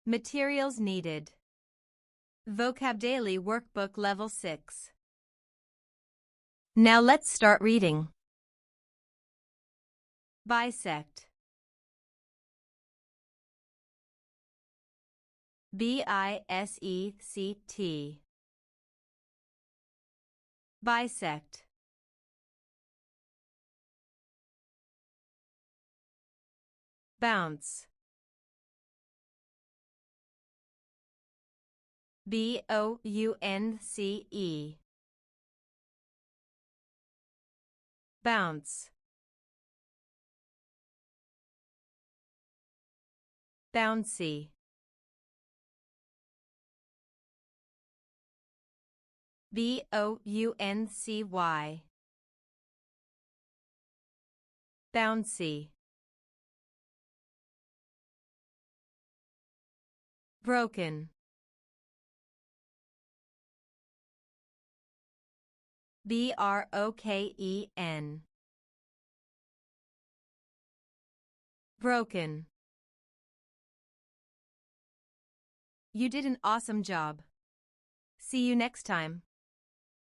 Materials needed. VocabDaily Workbook Level 6. Now let's start reading. Bisect. B-I-S-E-C-T. Bisect. Bounce. B-O-U-N-C-E. Bounce. Bouncy. B-O-U-N-C-Y. Bouncy. Broken. B-R-O-K-E-N. Broken. You did an awesome job. See you next time.